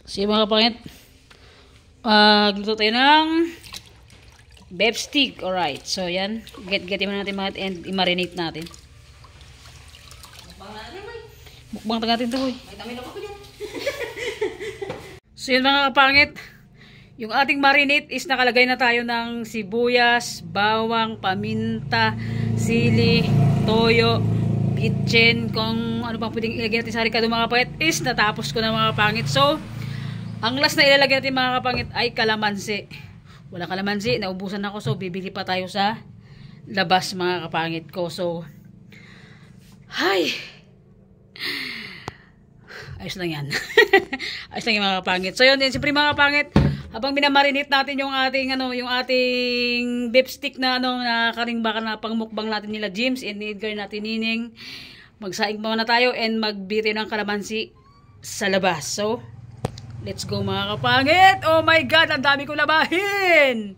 So yung mga kapangit, gluto tayo ng beef stick. Alright, so yan. Get-getin natin mga and i-marinate natin. Mukbang natin ito, boy. So yun mga kapangit, yung ating marinate is nakalagay na tayo ng sibuyas, bawang, paminta, sili, toyo, bitchin, kung ano pang pwedeng ilagay natin sa ricado mga kapangit is natapos ko na mga kapangit. So ang last na ilalagay natin mga kapangit ay kalamansi. Wala kalamansi, naubusan ako, so bibili pa tayo sa labas mga kapangit ko. So hay, ayos lang yan. Ayos lang yung mga kapangit. So yun din, siyempre mga kapangit, habang minamarinate natin yung ating yung ating beef stick na na karing baka na pangmukbang natin nila James and Edgar natin Nining, magsaing muna tayo and magbiti ng kalamansi sa labas. So let's go mga kapangit. Oh my god, ang dami ko labahin.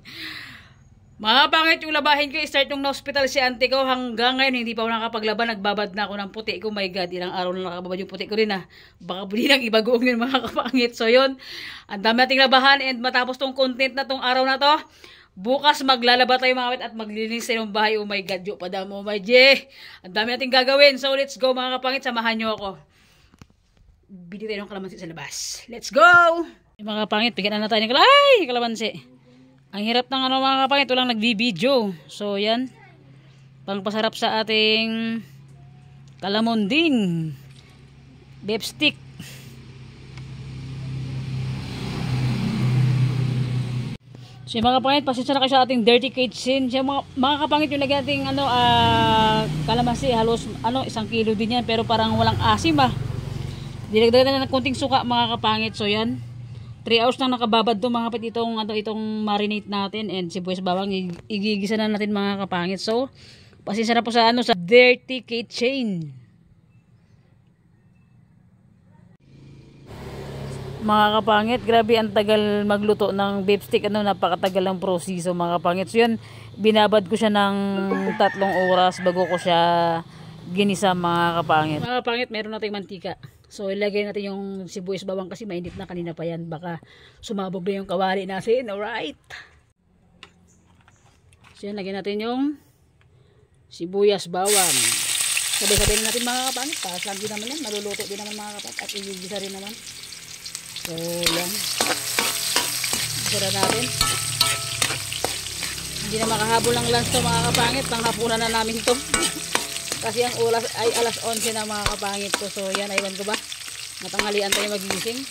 Mga kapangit, yung labahin ko start nung na-hospital si auntie ko, hanggang ngayon hindi pa ako nakapaglaban. Nagbabad na ako ng puti ko. My god, ilang araw na nakababad yung puti ko rin baka pwede lang ibagoong yun mga kapangit. So yun, ang dami nating labahan and matapos tong content na tong araw na to, bukas maglalaba tayo mga kapangit at maglilinis tayo ng bahay. Oh my god, yung padamo, my J. Ang dami nating gagawin. So let's go mga kapangit, samahan nyo ako. Bili tayo ng kalamansi sa labas. Let's go! Yung mga kapangit, bigyan na tayo ng kalamansi. Ang hirap ng mga kapangit, walang nagbi-video. So yan, pangpasarap sa ating kalamonding beef stick. So yung mga kapangit, pasensya na kayo sa ating dirty kitchen. So, mga kapangit, yung lagyan nating kalamansi, halos 1 kilo din yan, pero parang walang asim Dinagdagan na ng konting suka mga kapangit. So yan, 3 hours nang nakababad to mga kapit itong marinate natin and sibuyas bawang igigisa na natin mga kapangit. So pasensya na po sa sa dirty kitchen. Mga kapangit, grabe ang tagal magluto ng beef stick, napakatagal ng proseso mga kapangit. So yan, binabad ko siya ng 3 oras bago ko siya ginisa mga kapangit. Mga kapangit, meron nating mantika. So ilagay natin yung sibuyas bawang kasi mainit na, kanina pa yan, baka sumabog na yung kawali natin. Alright, so yan, lagyan natin yung sibuyas bawang, sabay-sabay na natin mga kapangit, pasan din naman yan, maluluto din naman mga kapangit at igigisa rin naman. So yan, isara natin, hindi na makahabol ang lunch to mga kapangit, panghapunan na namin ito. Kasi ang oras ay alas 11 na mga kapangit ko. So yan, aywan ko ba, matanghalian tayo magigising.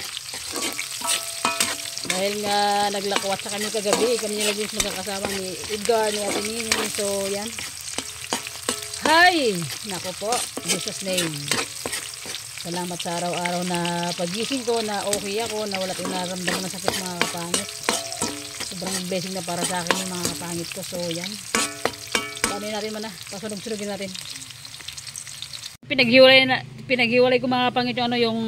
Dahil nga naglakwat sa kami kagabi, kami nila James magkakasama ni Edgar, ni Ate Nini. So yan, hi, nako po, Jesus name. Salamat sa araw-araw na pagising ko, na okay ako, na wala tayong naramdaman ng sakit mga kapangit. Sobrang blessing na para sa akin yung mga kapangit ko. So yan, paano natin pasunog-sunogin natin. Pinaghiwalay ko mga kapangit yung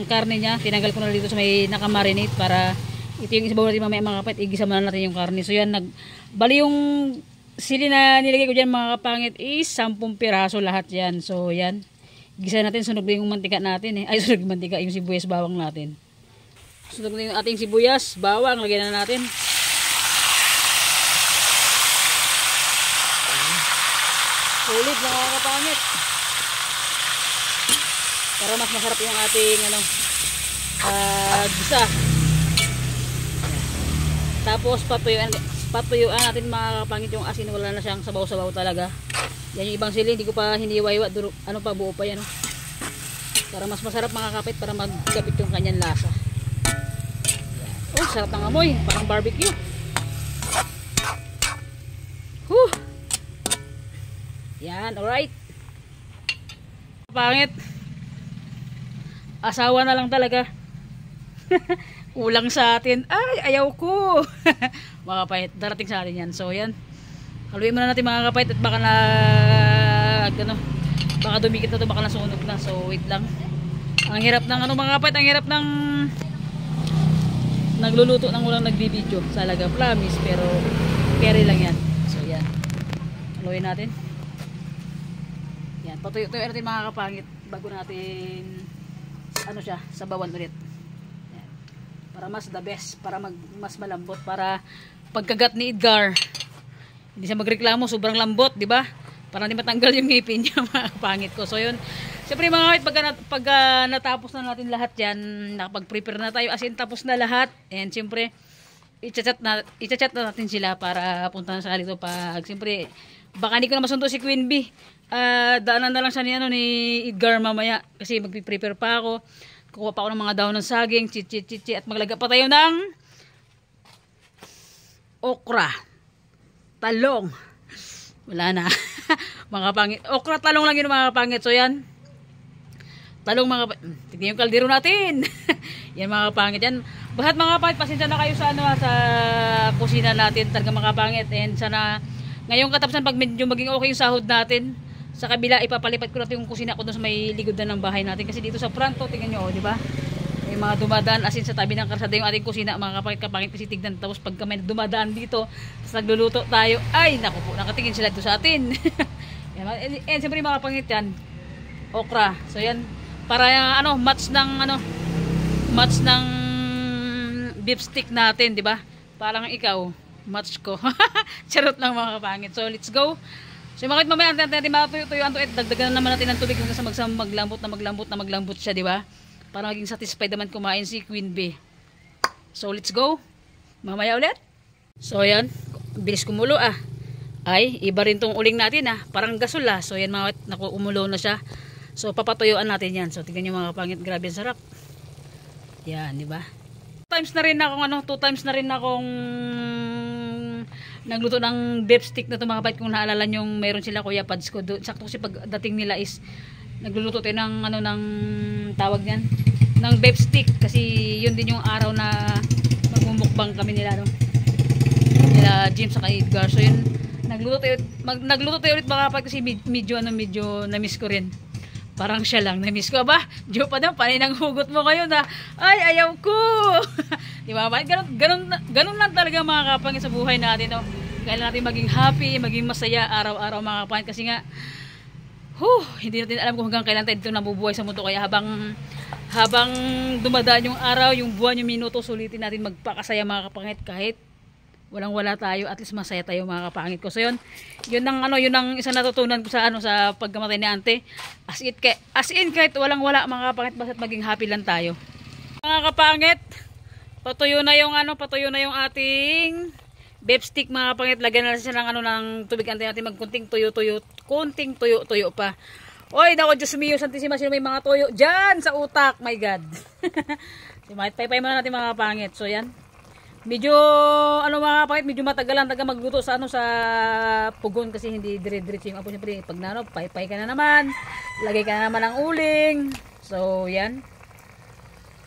karne niya. Tinanggal ko na dito sa may nakamarinate para ito yung isabaw natin mamaya mga kapangit. Igisa muna natin yung karne. So yan, bali yung sili na nilagay ko dyan mga kapangit is 10 piraso lahat yan. So yan, igisa natin, sunog na yung mantika natin ay sunog yung mantika, yung sibuyas bawang natin. Sunog na yung ating sibuyas bawang, lagyan na natin. Sulit na mga kapangit, para mas masarap yung ating gisa. Tapos patuyuan natin mga kapangit yung asin, wala na siyang sabaw-sabaw talaga. Yan yung ibang sili, hindi ko pa hiniwa-iwa, buo pa yan para mas masarap mga kapit, para magkapit yung kanyang lasa. Oh, sarap ng amoy, parang barbecue. Yan, alright. Pangit, asawa na lang talaga. Kulang sa atin. Ay, ayaw ko. Mga kapait, darating sa atin yan. So yan, haluin muna natin mga kapait at baka baka dumikit na to, baka nasunog na. So wait lang. Ang hirap ng mga kapait, ang hirap ng nagluluto ng walang nagbibideo. Salaga, promise, pero carry lang yan. So yan, haluin natin. Yan, patuyo-tuyo natin mga kapangit bago natin sabawan ulit. Yan. Para mas the best, para mas malambot, para pagkagat ni Edgar hindi siya magreklamo, sobrang lambot, di ba? Para hindi matanggal yung ngipin niya, mga kapangit ko. So yun, siyempre mga kapit, pag natapos na natin lahat yan, nakapag-prepare na tayo, as in tapos na lahat, and siyempre, i-chat na natin sila para punta na sa dito pag, siyempre, baka hindi ko na masundo si Queen Bee. Daanan na lang siya ni Edgar mamaya, kasi mag-prepare pa ako, kukuha pa ako ng mga daon ng saging, chichi, at maglaga pa tayo ng okra, talong, wala na. Mga pangit. Okra, talong lang yun mga pangit. So yan. Talong mga tignan yung kaldero natin. Yan mga pangit. Yan. Bahat mga pangit. Pasensya na kayo sa sa kusina natin. Talaga mga pangit. And sana ngayong katapusan pag medyo maging okay yung sahod natin. Sa kabila ipapalipat ko natin yung kusina ko doon sa may ligod na ng bahay natin. Kasi dito sa front tingnan nyo, di ba? May mga dumadaan asin sa tabi ng karsada yung ating kusina, mga kapangit kasi tignan. Tapos pag kami dumadaan dito, tapos nagluluto tayo, ay naku po, nakatingin sila dito sa atin. And siyempre mga kapangit yan, okra. So yan, para match ng beef stick natin, di ba? Parang ikaw, match ko. Charot lang mga kapangit. So let's go. So mga kapangit, mamaya natin matuyuan to, dagdagan naman natin ng tubig hanggang sa maglambot siya, di ba? Para maging satisfied naman kumain si Queen Bee. So let's go. Mamaya ulit. So yan, bilis kumulo Ay, iba rin tong uling natin parang gasol So yan mga naku, umulo na siya. So papatuyuan natin yan. So tingnan niyo mga pangit, grabe ang sarap. Yan, di ba? 2 times na rin akong nagluto ng beef stick na to mga kapatid. Kung naalala niyo, meron sila Kuya Pads ko. Sakto kasi pagdating nila is nagluluto tayo ng ng tawag niyan, ng beef stick, kasi yun din yung araw na magmumukbang kami nila nila James sa Edgar. So yun, nagluto tayo ulit mga kapatid, kasi medyo na-miss ko rin. Parang siya lang na-miss ko ba? Diyo pa daw, panay nang hugot mo kayo na ay ayaw ko. Di ba? Ganun lang talaga mga kapatid sa buhay natin. Kailangan natin maging happy, maging masaya araw-araw mga kapatid, kasi nga hindi natin alam kung hanggang kailan tayo dito nabubuhay sa mundo. Kaya habang dumadaan yung araw, yung buwan, yung minuto, sulitin natin magpakasaya mga kapangit. Kahit walang-wala tayo, at least masaya tayo mga kapangit ko. So yun ang isang natutunan ko sa sa pagkamatay ni Ante. As in kahit walang-wala mga kapangit, basta't maging happy lang tayo. Mga kapangit, patuyo na yung ating beef stick mga kapangit. Lagyan na siya ng tubig. Antayin natin magkunting tuyo pa. Oy, nako, Diyos mio, Santisima, sino may mga tuyo dyan sa utak, my God. Paypay muna natin mga kapangit. So yan, medyo mga kapangit, medyo matagalan taga magluto sa sa pugon, kasi hindi dire-diretso yung apo. Siyempre pag paypay ka na naman, lagay ka na naman ng uling. So yan,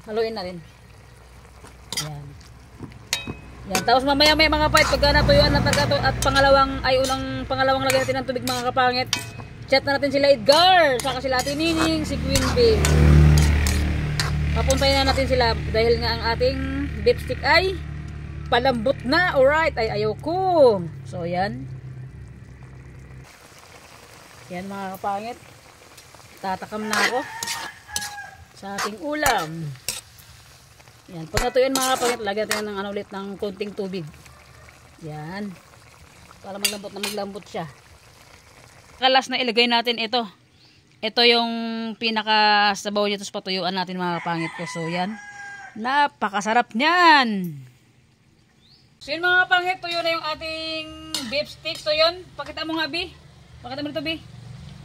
haluin na rin. Yan, tapos mamaya mga kapangit, pag natuyuan na talaga to, at pangalawang lagyan natin ng tubig mga kapangit, chat na natin sila Edgar, saka sila Ate Nining, si Queen Bee. Papuntayin na natin sila dahil nga ang ating beef stick ay palambot na. Alright, ay ayaw ko. So yan. Yan mga kapangit, tatakam na ako sa ating ulam. Yan, pag natuyuan mga kapangit, lagyan natin ng ulit ng konting tubig. Yan, para maglambot siya. Kalas na ilagay natin ito. Ito yung pinaka sabaw niya, tapos patuyuan natin mga kapangit ko. So yan, napakasarap niyan. So yun mga kapangit, tuyo na yung ating beef stick. So yun, pakita mo nga Bi. Pakita mo nito Bi.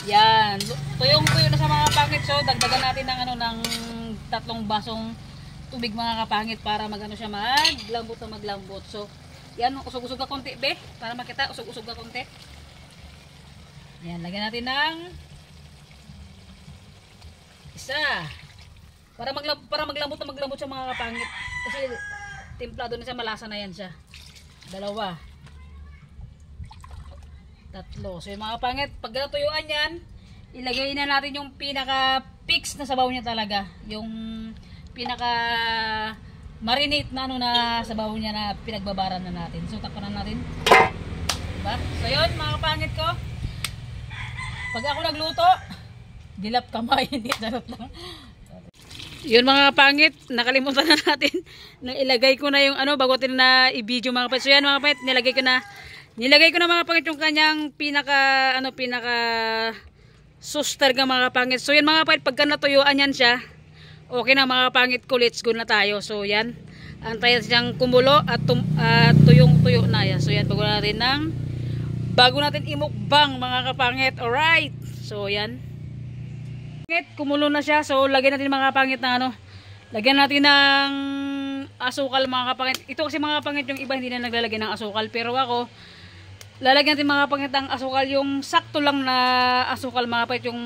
Yan, tuyo na sa mga kapangit. So dagdagan natin ng ng 3 basong tubig mga kapangit, para siya maglambot. So yan, usog-usog ka konti Bi, para makita, usog-usog ka konti. Yan, lagyan natin ng isa. Para maglambot siya mga kapangit. Kasi templado na siya, malasa na yan siya. 2. 3. So yung mga kapangit, pag natuyuan yan, ilagay na natin yung pinaka-fix na sabaw niya talaga. Yung pinaka-marinate na na sabaw niya na pinagbabaran na natin. So takpan na natin. Diba? So yun mga kapangit ko, pag ako nagluto, dilap kamay, hindi sarap lang. Yun mga pangit, nakalimutan na natin na ilagay ko na yung ano bago natin na i-video mga pangit. So yan mga pangit, nilagay ko na mga pangit yung kanyang pinaka suster nga mga pangit. So yan mga pangit, pagka natuyuan yan siya, okay na mga pangit ko, let's go na tayo. So yan, antayin siyang kumulo at tuyong-tuyo na yan. So yan, bago natin imukbang mga kapangit. Alright, so yan. Kumulo na siya. So lagyan natin mga kapangit ng ano. Lagyan natin ng asukal mga kapangit. Ito kasi mga kapangit yung iba hindi na naglalagay ng asukal. Pero ako, lalagyan natin mga kapangit ng asukal. Yung sakto lang na asukal mga kapangit. Yung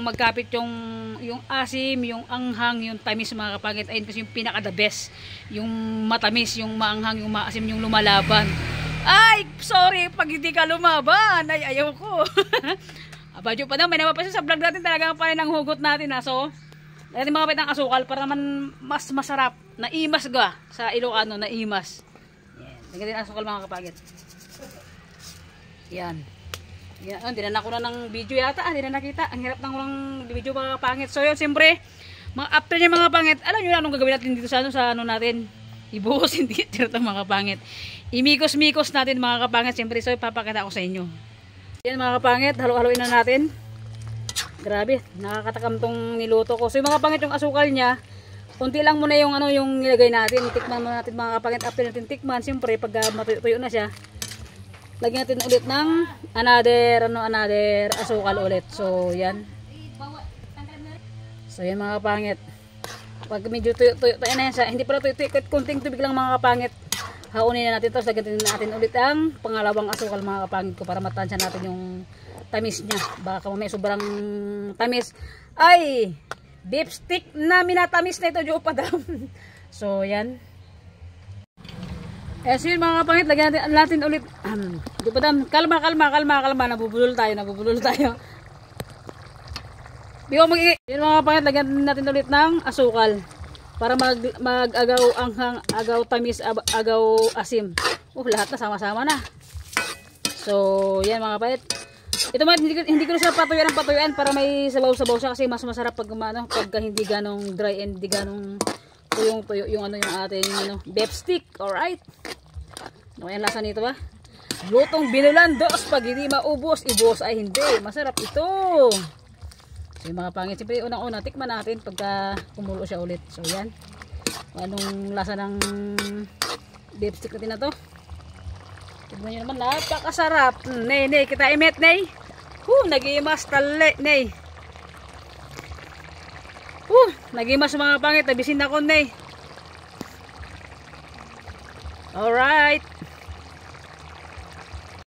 magkapit yung asim, yung anghang, yung tamis mga kapangit. Ayun kasi yung pinaka the best. Yung matamis, yung maanghang, yung maasim, yung lumalaban. Ay, sorry pag hindi ka lumaban. Ay, ayaw ko. Abadyo pa daw, may napapansin sa vlog natin talagang pa ng hugot natin. So, natin mga kapit ng asukal para naman mas masarap. Naimas ga sa Ilocano, naimas. Yan. Lagyan din asukal mga kapagit. Yan. Yan. Oh, dinan ako na ng video yata. Hindi na nakita. Ang hirap ng walang video mga kapangit. So yun, siyempre, after niya mga kapangit, alam nyo na anong gagawin natin dito sa ano natin. Ibuhos hindi tira mga kapangit. Imikos-mikos natin mga kapangit. Siyempre, so ipapakita ko sa inyo. Yan mga kapangit, halo-haloin na natin. Grabe, nakakatakam tong niluto ko. So yung mga kapangit, yung asukal niya, kunti lang muna yung yung nilagay natin. Itikman muna natin mga kapangit. After natin tikman, siyempre pag matuyo na siya, lagyan natin ulit ng another asukal ulit. So yan. So yan mga kapangit. Pag medyo tuyo na yan siya, hindi pala tuyo, kunting tubig lang mga kapangit. Haunin na natin, tapos lagyan natin ulit ang pangalawang asukal mga kapangit ko para matansya natin yung tamis niya. Baka mamaya sobrang tamis. Ay, beef stick na minatamis na ito, Jopadam. So, yan. So yun mga kapangit, lagyan natin ulit. Jopadam, kalma. Nabubulol tayo. Yun mga kapangit, lagyan natin ulit ng asukal. Para mag-agaw anghang, agaw tamis, agaw asim. Lahat na sama-sama na. So, yan mga kapatid. Ito man, hindi ko siya patuyuan para may sabaw-sabaw siya kasi mas masarap pag pagka hindi ganong dry and hindi ganong tuyong-tuyo yung ating beef stick. Alright. Ano yung lasa nito ba? Lutong binulan dos pag hindi maubos, ibos ay hindi. Masarap ito. So yung mga pangit, siyempre unang-una tikman natin pagka kumulo siya ulit. So yan, anong lasa ng beef stick natin na to. Tignan nyo naman, napakasarap. Nay, kita imet, nay. Nag-iimas tali, nay. Nag-iimas mga pangit, nabisin ako, nay. Alright.